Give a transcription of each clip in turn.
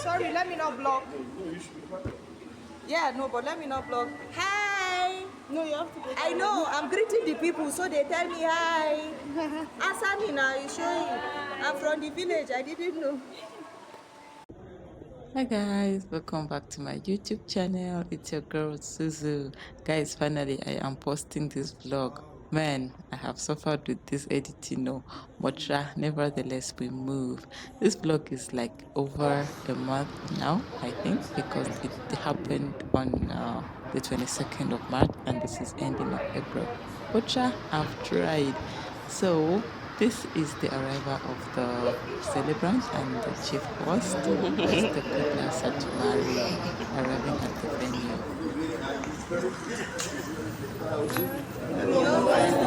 Sorry, let me not block. Yeah, no, but let me not block. Hi. No, you have to go. I know. I'm greeting the people, so they tell me hi. Answer me now. You showing. I'm from the village. I didn't know. Hi guys, welcome back to my YouTube channel. It's your girl Suzu. Guys, finally I am posting this vlog. Man, I have suffered with this editing, no, but nevertheless we move. This vlog is like over a month now, I think, because it happened on the 22nd of March and this is ending of April. But I've tried. So this is the arrival of the celebrant and the chief host, Haske Satumari, arriving at the venue.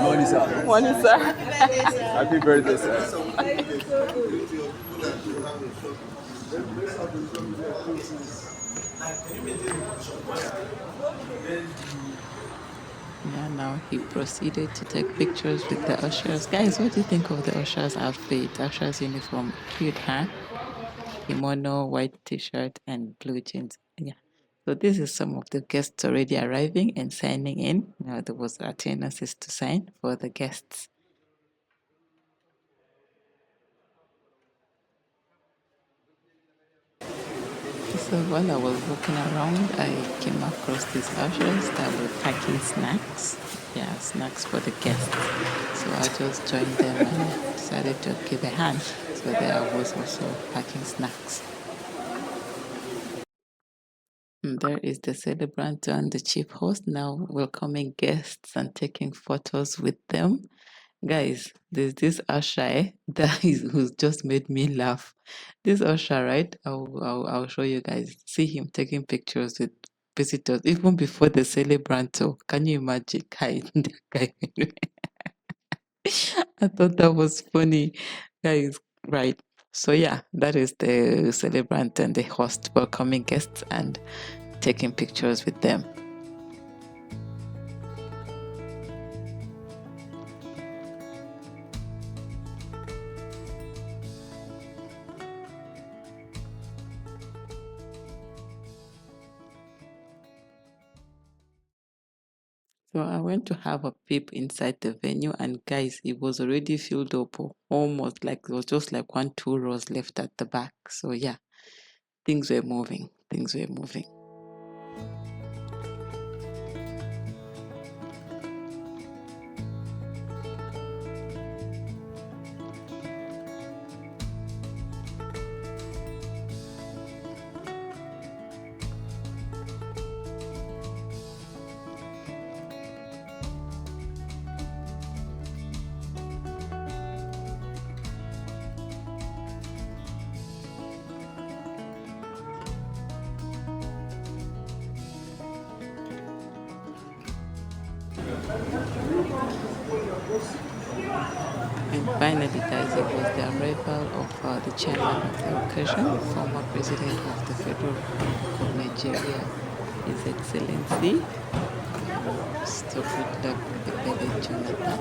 Morning, sir. Morning, sir. Happy birthday, sir. Yeah, now he proceeded to take pictures with the ushers. Guys, what do you think of the ushers' outfit? Ushers' uniform, cute, huh? Kimono, white t-shirt, and blue jeans. Yeah. So this is some of the guests already arriving and signing in. Now there was attendances to sign for the guests. So while I was walking around, I came across these ushers that were packing snacks. Yeah, snacks for the guests. So I just joined them and decided to give a hand. So there I was also packing snacks. And there is the celebrant and the chief host now welcoming guests and taking photos with them. Guys, there's this usher who's just made me laugh. This usher, right? I'll show you guys. See him taking pictures with visitors even before the celebrant. So can you imagine? That guy. I thought that was funny, guys. Right. So yeah, that is the celebrant and the host welcoming guests and taking pictures with them. So I went to have a peep inside the venue, and guys, it was already filled up, almost like it was just like 1, 2 rows left at the back. So yeah, things were moving. Things were moving. And finally, guys, it was the arrival of the chairman of the occasion, former president of the Federal Republic of Nigeria, His Excellency, Mr. Goodluck Ebele Jonathan.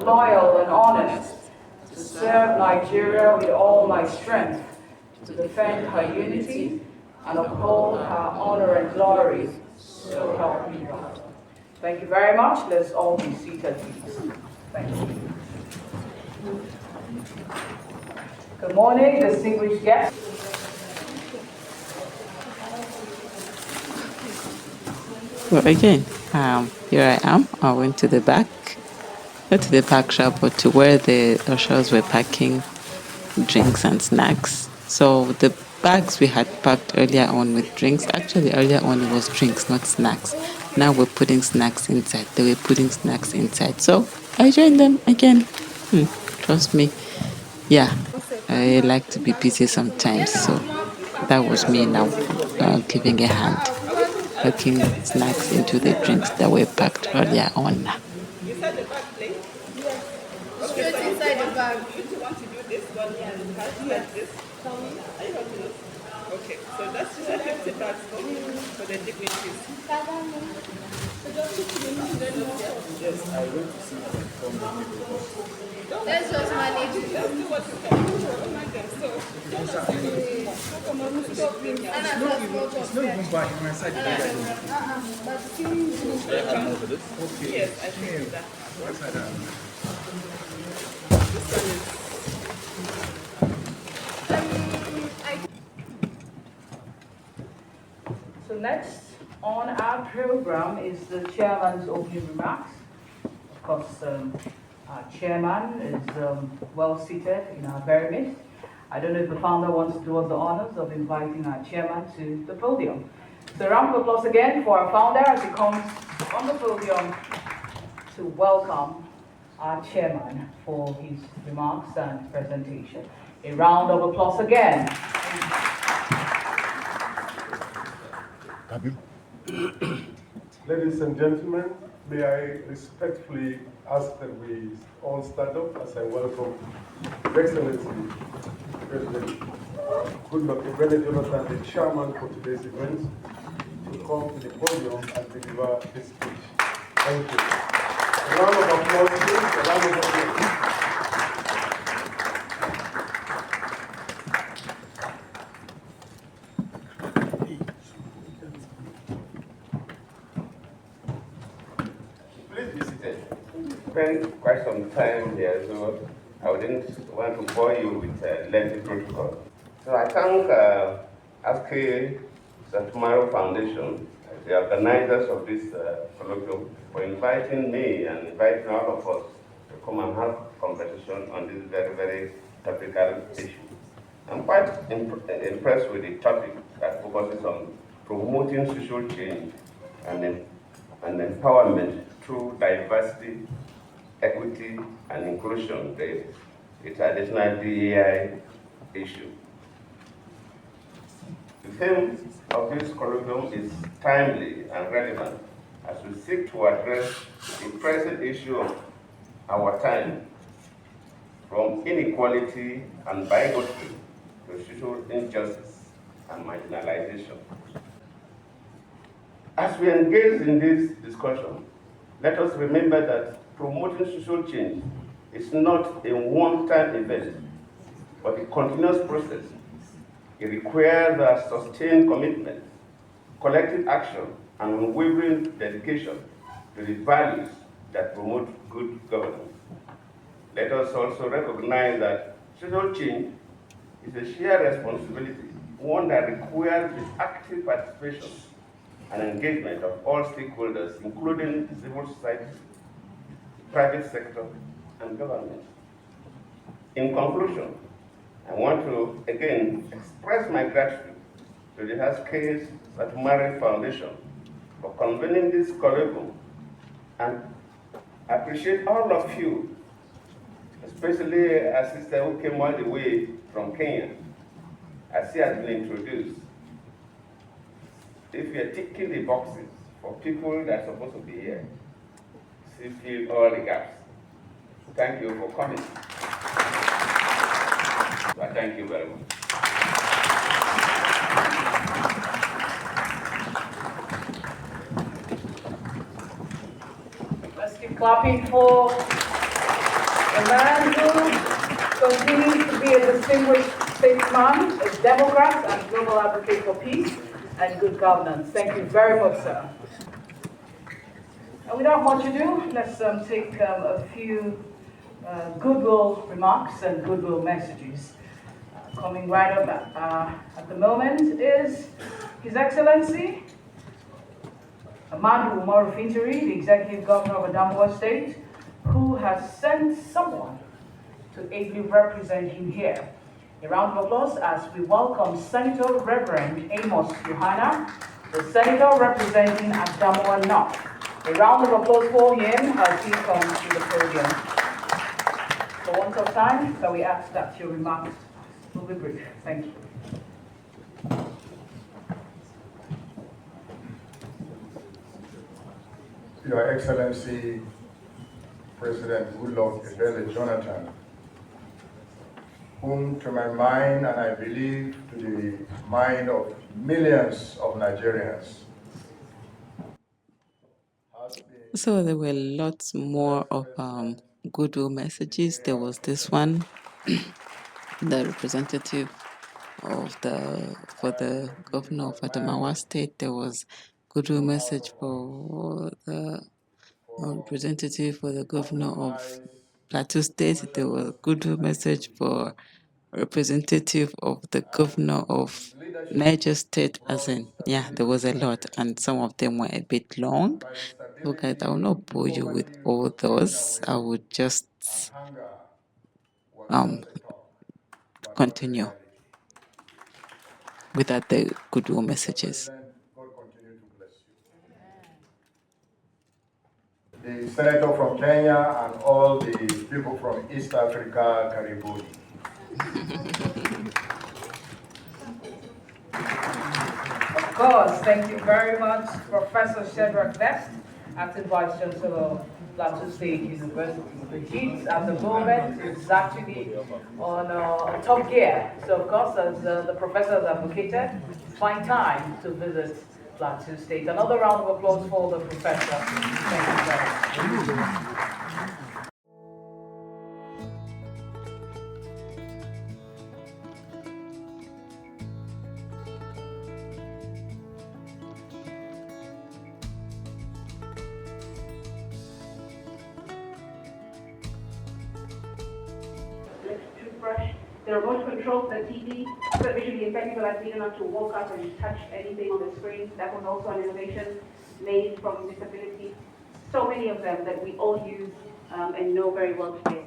loyal and honest, to serve Nigeria with all my strength, to defend her unity and uphold her honor and glory. So help me God. Thank you very much. Let's all be seated, please. Thank you. Good morning, distinguished guests. Well, again, here I am. I went to the back, not to the back shop, but to where the ushers were packing drinks and snacks. So the bags we had packed earlier on with drinks, actually earlier on it was drinks, not snacks. Now we're putting snacks inside. They were putting snacks inside. So I joined them again. Trust me. Yeah, I like to be busy sometimes. So that was me now giving a hand, packing snacks into the drinks that were packed earlier on. Inside the bag, please? Yes. Straight inside the bag. You want to do this one and like this? Are you want to do? Okay, so that's just 50 bags for the dignitaries. Yes, I went to see them from the people. Let's just manage it. Let's do what you can do. So, It's not even bad. You can say that. Okay. yes, I think that. What's that? So next on our program is the chairman's opening remarks. Of course, our chairman is well seated in our very midst. I don't know if the founder wants to do us the honors of inviting our chairman to the podium. So a round of applause again for our founder as he comes on the podium to welcome our chairman for his remarks and presentation. A round of applause again. Ladies and gentlemen, may I respectfully ask that we all stand up as I welcome His Excellency President Goodluck Ebele Jonathan, the chairman for today's event, to come to the podium and deliver his speech. Thank you. A round of applause, please. A round of applause. Spent quite some time here, so I didn't want to bore you with lengthy protocol. So I thank Haske Satumari Foundation, the organizers of this colloquium, for inviting me and inviting all of us to come and have conversation on this very, very topical issue. I'm quite impressed with the topic that focuses on promoting social change and empowerment through diversity, equity, and inclusion, the traditional DEI issue. The theme of this colloquium is timely and relevant as we seek to address the present issue of our time, from inequality and bigotry to social injustice and marginalization. As we engage in this discussion, let us remember that promoting social change is not a one-time event, but a continuous process. It requires a sustained commitment, collective action, and unwavering dedication to the values that promote good governance. Let us also recognize that social change is a shared responsibility, one that requires the active participation and engagement of all stakeholders, including civil society, private sector, and government. In conclusion, I want to again express my gratitude to the Haske Satumari Foundation for convening this colloquium and appreciate all of you, especially a sister who came all the way from Kenya, as she has been introduced. If you're ticking the boxes for people that are supposed to be here, she fill all the gaps. Thank you for coming. But thank you very much. Let's keep clapping for A man who continues to be a distinguished statesman, a Democrat, and global advocate for peace and good governance. Thank you very much, sir. And without much ado, let's take a few goodwill remarks and goodwill messages. Coming right up at the moment is His Excellency Amadu Umaru Fintiri, the Executive Governor of Adamawa State, who has sent someone to ably represent him here. A round of applause as we welcome Senator Reverend Amos Yohana, the Senator representing Adamawa North. A round of applause for him as he comes to the podium. For want of time, can we ask that your remarks will be brief? Thank you. Your Excellency, President Goodluck Ebele Jonathan, whom to my mind, and I believe to the mind of millions of Nigerians, So there were lots more of goodwill messages. There was this one, the representative of for the governor of Adamawa State. There was goodwill message for the representative for the governor of Plateau State. There was goodwill message for representative of the governor of Niger State, as in, yeah, there was a lot, and some of them were a bit long. So guys, I will not bore you with all those. I would just continue without the goodwill messages. God continue to bless you. The senator from Kenya and all the people from East Africa, Karibuni. Of course, thank you very much, Professor Shedrack Vest, Acting Vice Chancellor of Plateau State University. The heat at the moment is actually on top gear. So, of course, as the professor has advocated, find time to visit Plateau State. Another round of applause for the professor. Thank you very much. The remote controls the TV, so visually impaired people like me not to walk up and touch anything on the screen. That was also an innovation made from disability. So many of them that we all use and know very well today.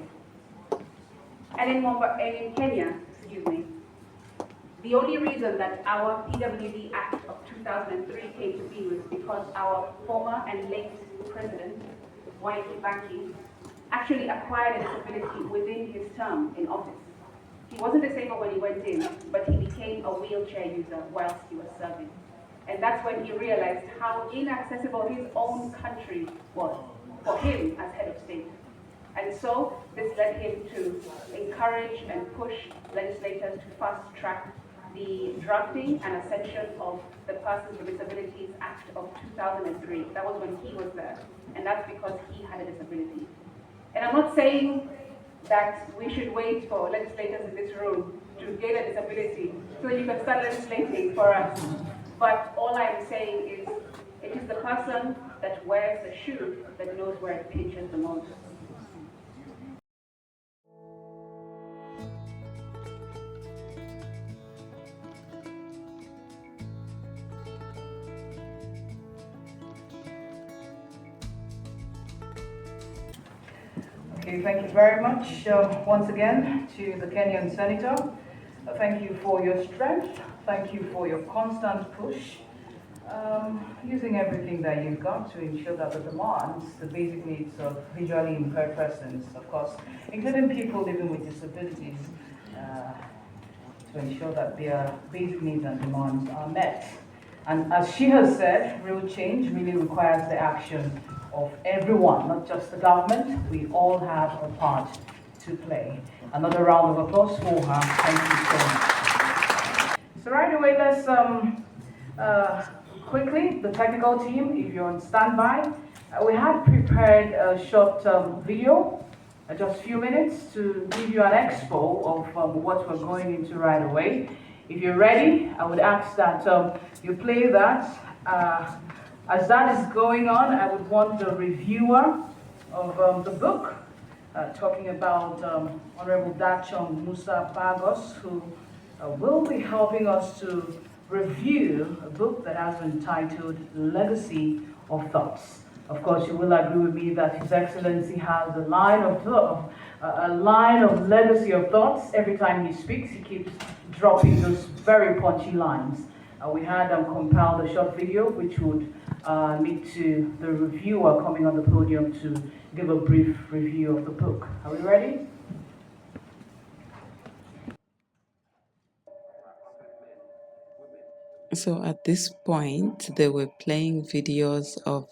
And in Kenya, excuse me, the only reason that our PWD Act of 2003 came to be was because our former and late president, Mwai Kibaki, actually acquired a disability within his term in office. He wasn't disabled when he went in, but he became a wheelchair user whilst he was serving. And that's when he realized how inaccessible his own country was for him as head of state. And so this led him to encourage and push legislators to fast track the drafting and ascension of the Persons with Disabilities Act of 2003. That was when he was there. And that's because he had a disability. And I'm not saying that we should wait for legislators in this room to get a disability so you can start legislating for us. But all I'm saying is it is the person that wears the shoe that knows where it pinches the most. Okay, thank you very much once again to the Kenyan Senator. Thank you for your strength. Thank you for your constant push, using everything that you've got to ensure that the demands, the basic needs of visually impaired persons, of course, including people living with disabilities, to ensure that their basic needs and demands are met. And as she has said, real change really requires the action of everyone, not just the government. We all have a part to play. Another round of applause for her. Thank you so much. So right away, let's quickly, the technical team, if you're on standby, we have prepared a short video just a few minutes to give you an expo of what we're going into right away. If you're ready, I would ask that you play that. As that is going on, I would want the reviewer of the book, talking about Honorable Dachong Musa Pagos, who will be helping us to review a book that has been titled Legacy of Thoughts. Of course, you will agree with me that His Excellency has a line of legacy of thoughts. Every time he speaks, he keeps dropping those very punchy lines. We had compiled a short video which would lead to the reviewer coming on the podium to give a brief review of the book. Are we ready? So at this point, they were playing videos of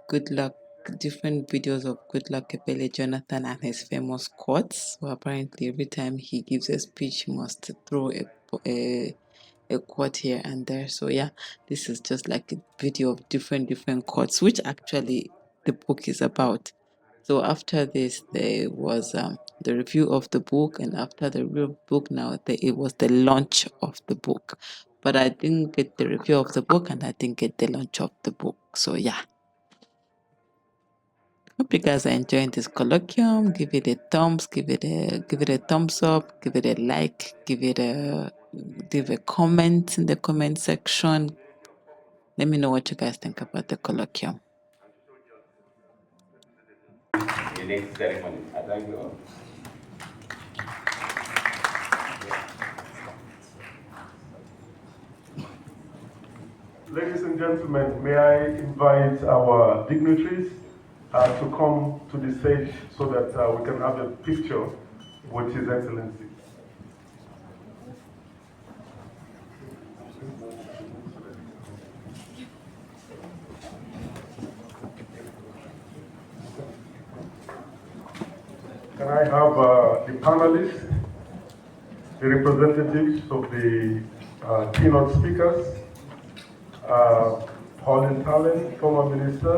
Good Luck, different videos of Good Luck Ebele Jonathan and his famous quotes. So apparently, every time he gives a speech, he must throw a quote here and there. So yeah, this is just like a video of different quotes, which actually the book is about. So after this, there was the review of the book, and after the review book, now it was the launch of the book. But I didn't get the review of the book, and I didn't get the launch of the book. So yeah. Hope you guys are enjoying this colloquium. Give it a thumbs, give it a thumbs up, give it a like, leave a comment in the comment section. Let me know what you guys think about the colloquium. The next ceremony. I thank you all. Ladies and gentlemen, may I invite our dignitaries to come to the stage so that we can have a picture with His Excellency. Can I have the panelists, the representatives of the keynote speakers, Pauline Talent, former minister,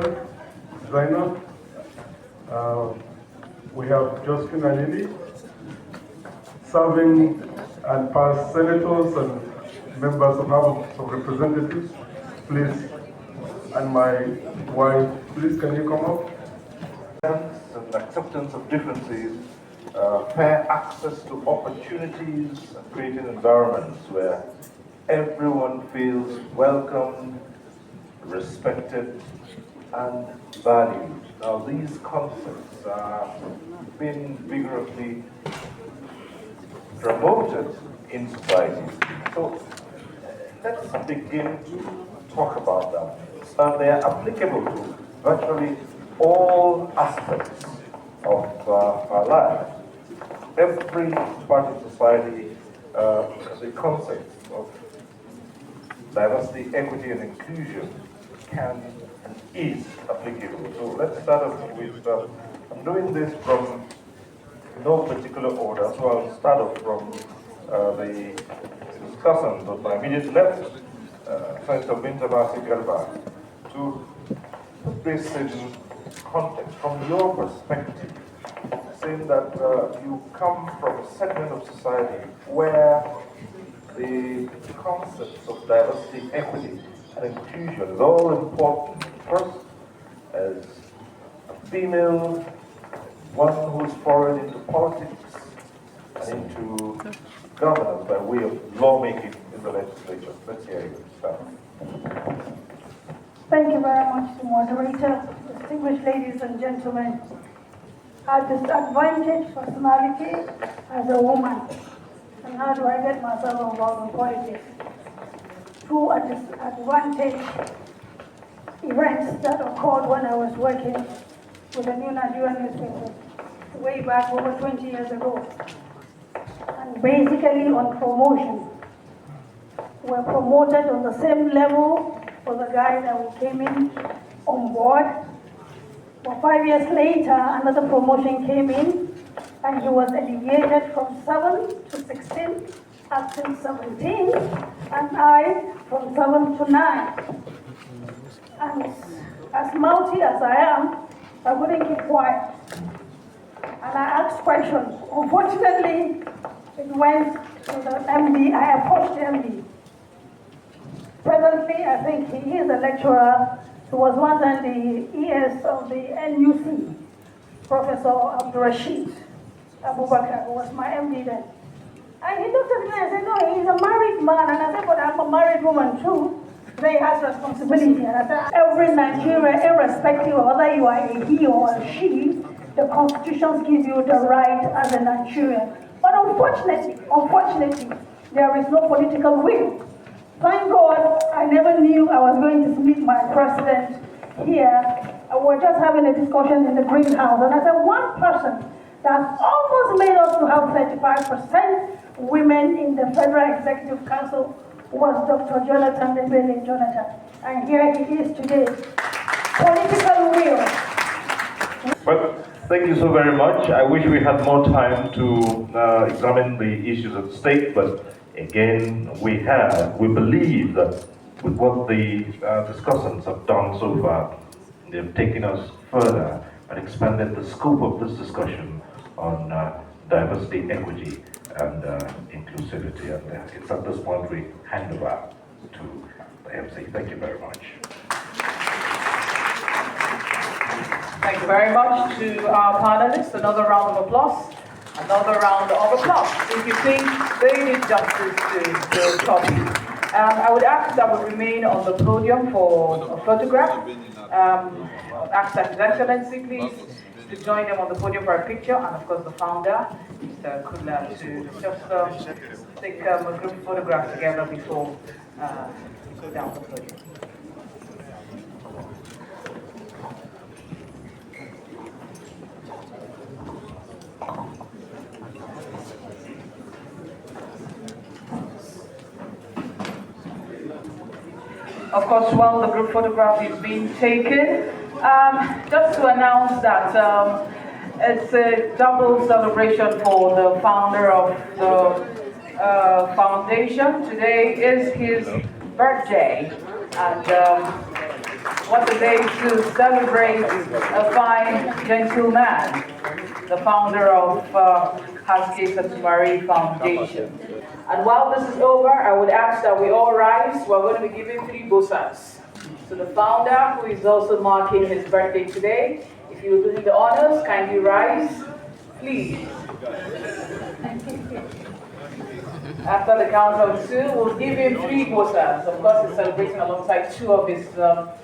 Zainab. We have Josephine Alili, serving and past senators and members of House of Representatives, please, and my wife, please, can you come up? And acceptance of differences, fair access to opportunities, and creating environments where everyone feels welcomed, respected, and valued. Now, these concepts are being vigorously promoted in society. So, let's begin to talk about them. They are applicable to virtually all aspects of our life. Every part of society, the concept of diversity, equity, and inclusion can and is applicable. So let's start off with, I'm doing this from no particular order, so I'll start off from the discussant on my immediate left, Senator Binta Basi Garba, to put this in context, from your perspective, saying that you come from a segment of society where the concepts of diversity, equity, and inclusion is all important. First, as a female, one who's forward into politics and into governance by way of lawmaking in the legislature. Let's hear you start. Thank you very much, moderator, distinguished ladies and gentlemen. A disadvantaged personality as a woman, and how do I get myself involved in politics? Through a disadvantaged events that occurred when I was working with a new Nigerian newspaper way back over 20 years ago. And basically on promotion. We're promoted on the same level for the guy that we came in on board. Well, 5 years later, another promotion came in, and he was elevated from 7 to 16, up to 17, and I from 7 to 9. And as mouthy as I am, I wouldn't keep quiet. asked questions. Unfortunately, it went to the MD. I approached the MD. Presently, I think he is a lecturer. He was once on the ES of the NUC, Professor Abdurrashid Abubakar, who was my MD then. And he looked at me and said, no, he's a married man. And I said, but I'm a married woman too. So he has responsibility. And I said, every Nigerian, irrespective of whether you are a he or a she, the constitutions give you the right as a Nigerian. But unfortunately, there is no political will. Thank God, I never knew I was going to meet my president here. We were just having a discussion in the greenhouse, and I said, one person that almost made us to have 35% women in the Federal Executive Council was Dr. Jonathan Ebele Jonathan. And here he is today. Political will. Well, thank you so very much. I wish we had more time to examine the issues at stake, but again, we believe that with what the discussants have done so far, they've taken us further and expanded the scope of this discussion on diversity, equity, and inclusivity. And it's at this point we hand over to the MC. Thank you very much. Thank you very much to our panelists. Another round of applause. Another round of applause. If you think they did justice to the topic. I would ask that we remain on the podium for a photograph. Ask that His Excellency, please, to join them on the podium for a picture, and of course the founder, Mr. Kudla, to just take a group photograph together before we go down the podium. Of course, while the group photograph is being taken, just to announce that it's a double celebration for the founder of the foundation. Today is his birthday, and what a day to celebrate a fine gentleman, the founder of Haske Satumari Foundation. And while this is over, I would ask that we all rise. We're going to be giving 3 bosas to the founder, who is also marking his birthday today. If you will do the honors, kindly rise, please. After the count of 2, we'll give him 3 bosas. Of course, he's celebrating alongside 2 of his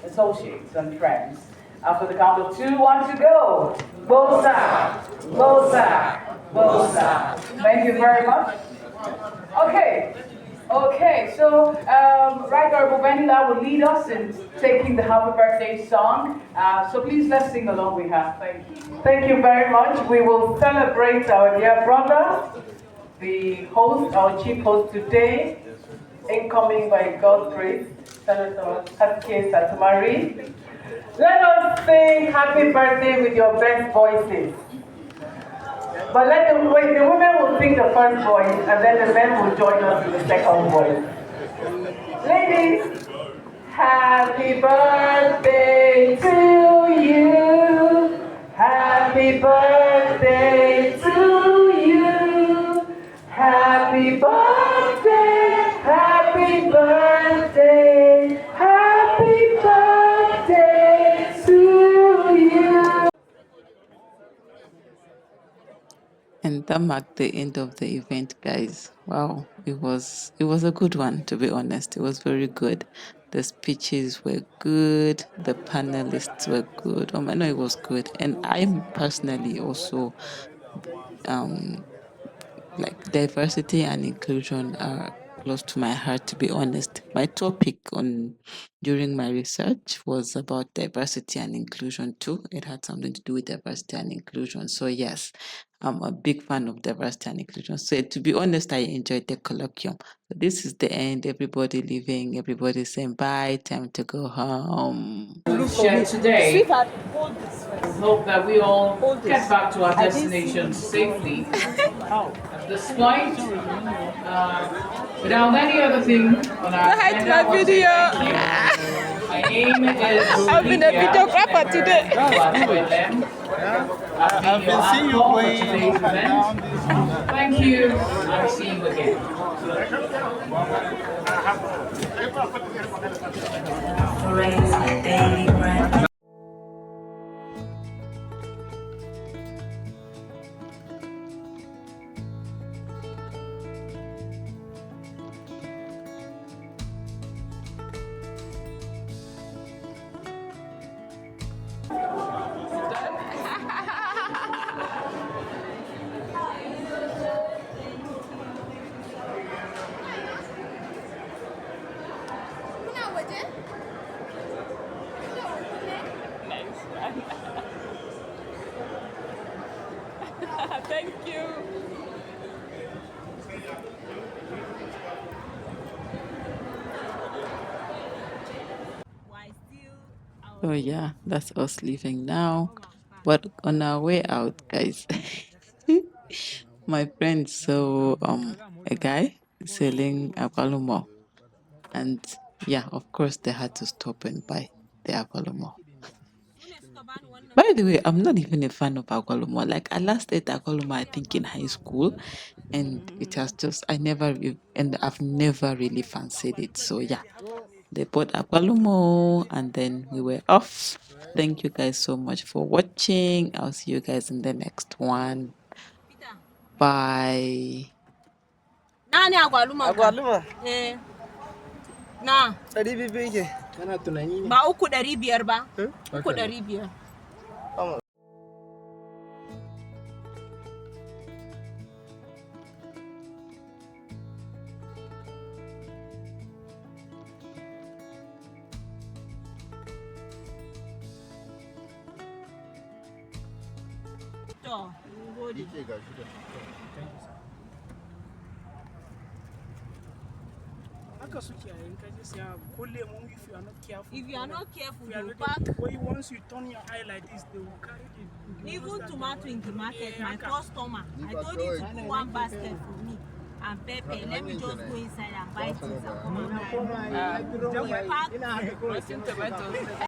associates and friends. After the count of 2, 1 to go. Bosa, bosa, bosa. Thank you very much. Okay, so Right Honorable Benila will lead us in taking the happy birthday song. So please let's sing along with her. Thank you. Thank you very much. We will celebrate our dear brother, the host, our chief host today, incoming by God's grace, Senator Haske Satumari. Let us sing happy birthday with your best voices. But the women will sing the first voice, and then the men will join us in the second voice. Ladies, happy birthday to you. Happy birthday to you. Happy birthday, happy birthday, happy birthday to you. And that marked the end of the event, guys. Wow, it was a good one, to be honest. It was very good. The speeches were good. The panelists were good. I know it was good. And I'm personally also like diversity and inclusion are close to my heart, to be honest. My topic during my research was about diversity and inclusion too. It had something to do with diversity and inclusion. So yes, I'm a big fan of diversity and inclusion. So to be honest, I enjoyed the colloquium. So this is the end. Everybody leaving, everybody saying bye, time to go home. Share today. Hope that we all get back to our destinations safely. At this point, without any other thing on our agenda, my video. My name is I've been a videographer today. I've been seeing you going down this. Thank you. I'll see you again. Thank you. Oh yeah, that's us leaving now. But on our way out, guys, my friend saw a guy selling agbalumo, and yeah, of course they had to stop and buy the agbalumo. By the way, I'm not even a fan of agbalumo. Like I last ate agbalumo, I think in high school, and it has just and I've never really fancied it. So yeah, they bought agbalumo, and then we were off. Thank you guys so much for watching. I'll see you guys in the next one. Bye. Nani agwaluma? Agwaluma? Na. 200 yake. Kana tunani ne? Ba 300 ba. 300. To, gode. If you are not careful, if you are not careful, you you pack. Once you turn your eye like this, they will carry it. Even tomato in the market, my customer, I told you to put one basket for me and pepper. Let me just go inside and buy things and come out. Tomatoes.